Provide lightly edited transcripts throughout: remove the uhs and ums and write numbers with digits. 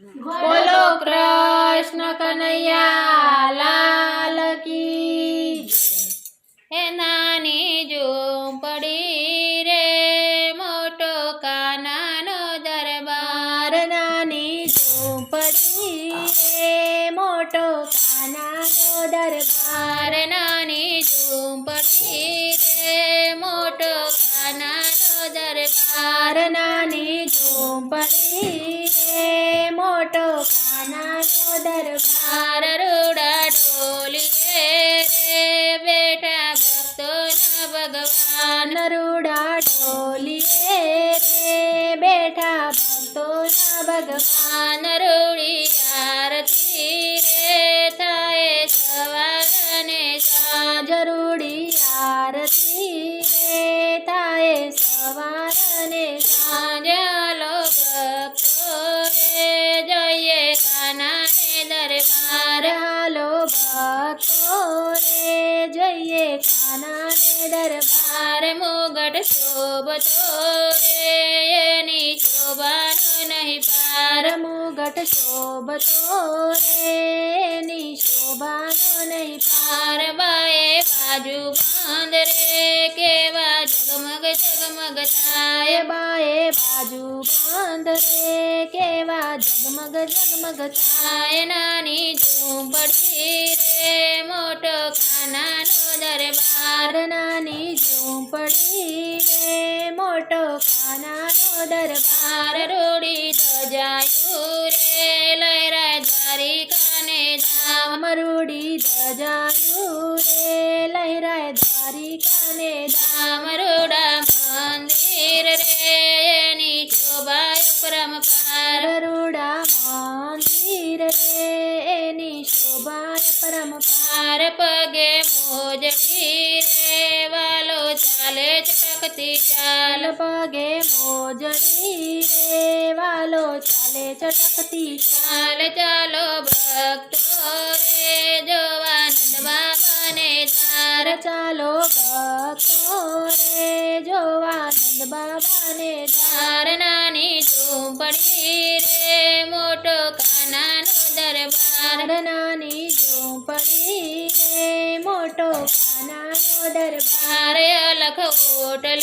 બોલો કૃષ્ણ કનૈયા લાલ કી હે નાની ઝૂંપડી રે મોટો કાનાનો દરબાર નાની ઝૂંપડી રે મોટો કાનાનો દરબાર નાની ઝૂંપડી રે મોટો કાનાનો દરબાર નાની ઝૂંપડી રે મોટો કાનાનો દરબાર રૂડા ઢોલીએ રે બેઠા ભક્તોના ભગવાન રૂડા ઢોલીએ રે બેઠા ભક્તોના ભગવાન રૂડી આરતી રે થાય સવાર અને સાંજ રૂડી આરતી રે થાય સવાર અને સાંજ લો ભક્તો રે જઈએ કાનાને દરબાર હાલો ભક્તો રે જઈએ કાનાને દરબાર મુગટ શોભતો રે એની શોભાનો નહીં પાર મુગટ શોભતો રે એની શોભાનો નહીં પાર બાએ બાજુ બાંધ રે કેવા જગમગ જગમગ થાય બાએ બાજુ બાંધ રે કેવા જગમગ જગમગ થાય નાની ઝૂંપડી રે મોટો કાનાનો દરબાર નાની ઝૂંપડી રે મોટો કાનાનો દરબાર રૂડી ધજાયું રે લહેરાય દ્વારિકાને ધામ રૂડી ધજાયું રે લહેરાય દ્વારિકાને ધામ રૂડા મંદિર રે એની શોભાય પરમપાર રૂડા મંદિર રે એની શોભાય પરમપાર પગે મોજડી રે વાલો ચાલે ચટકતી ચાલ પગે મોજડી રે વાલો ચાલે ચટકતી ચાલ ચાલો ભક્તો રે જોવા નંદ બાબાને ધાર ચાલો ભક્તો રે જોવા નંદ બાબાને ધાર નાની ઝૂંપડી રે મોટો કાનાનો દરબાર નાની ઝૂંપડી રે મોટો કાનાનો દરબાર અલખ ઓટલે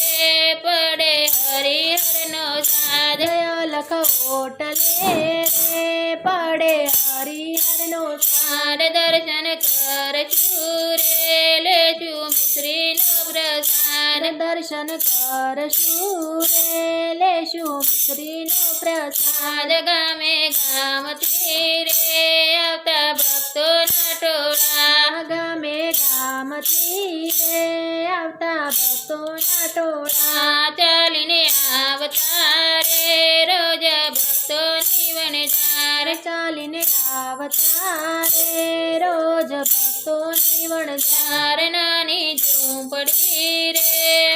રે પડે હરિહરનો સાદ અલખ ઓટલે રે પડે હરિહરનો સાદ દર્શન કરશું રે લેશું મિશ્રીનો પ્રસાદ દર્શન કરશું રે લેશું મિશ્રીનો પ્રસાદ ગામે ગામથી રે આવતા ભક્તોના ટોળા ગામે ગામથી રે આવતા ભક્તોના ટોળા ચાલીને આવતા રે રોજ ભક્તોની વણઝાર ચાલીને આવતા રે રોજ ભક્તોની વણઝાર નાની ઝૂંપડી રે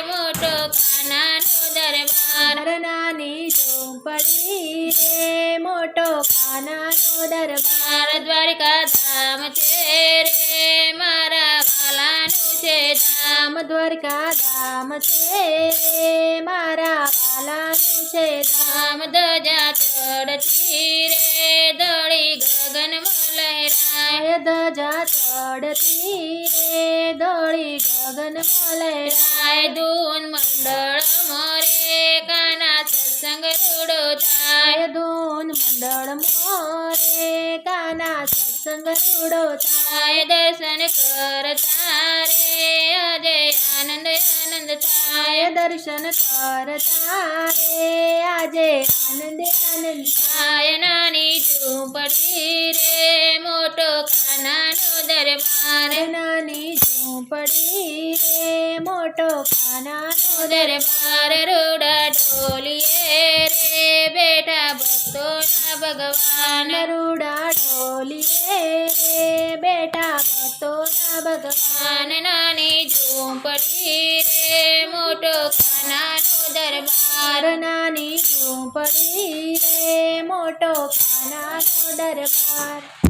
મોટો કાનાનો દરબાર નાની ઝૂંપડી રે મોટો કાનાનો દરબાર દ્વારિકા ધામ છે રે મારા વાલાનું છે ધામ દ્વારિકા ધામ છે રે મારા વાલાનું છે ધામ ધજા ચડતી રે દોડી ગગનમાં લહેરાય ધજા ચડતી રે દોડી ગગનમાં લહેરાય ધૂન મંડળ મોરે કાના સત્સંગ રૂડો થાય ધૂન મંડળ મોરે કાના સત્સંગ રૂડો થાય દર્શન કરતા રે અજય આનંદ આનંદ થાય દર્શન કરતા રે આજે આનંદ આનંદ થાય નાની ઝૂંપડી રે મોટો કાનાનો દરબાર નાની ઝૂંપડી રે મોટો કાનાનો દરબાર રૂડા ઢોલીએ રે બેઠા ભક્તોના ભગવાન રૂડા ઢોલીએ રે બેઠા ભક્તોના ભગવાન નાની ઝૂંપડી રે મોટો કાનાનો દરબાર નાની ઝૂંપડી રે મોટો કાનાનો દરબાર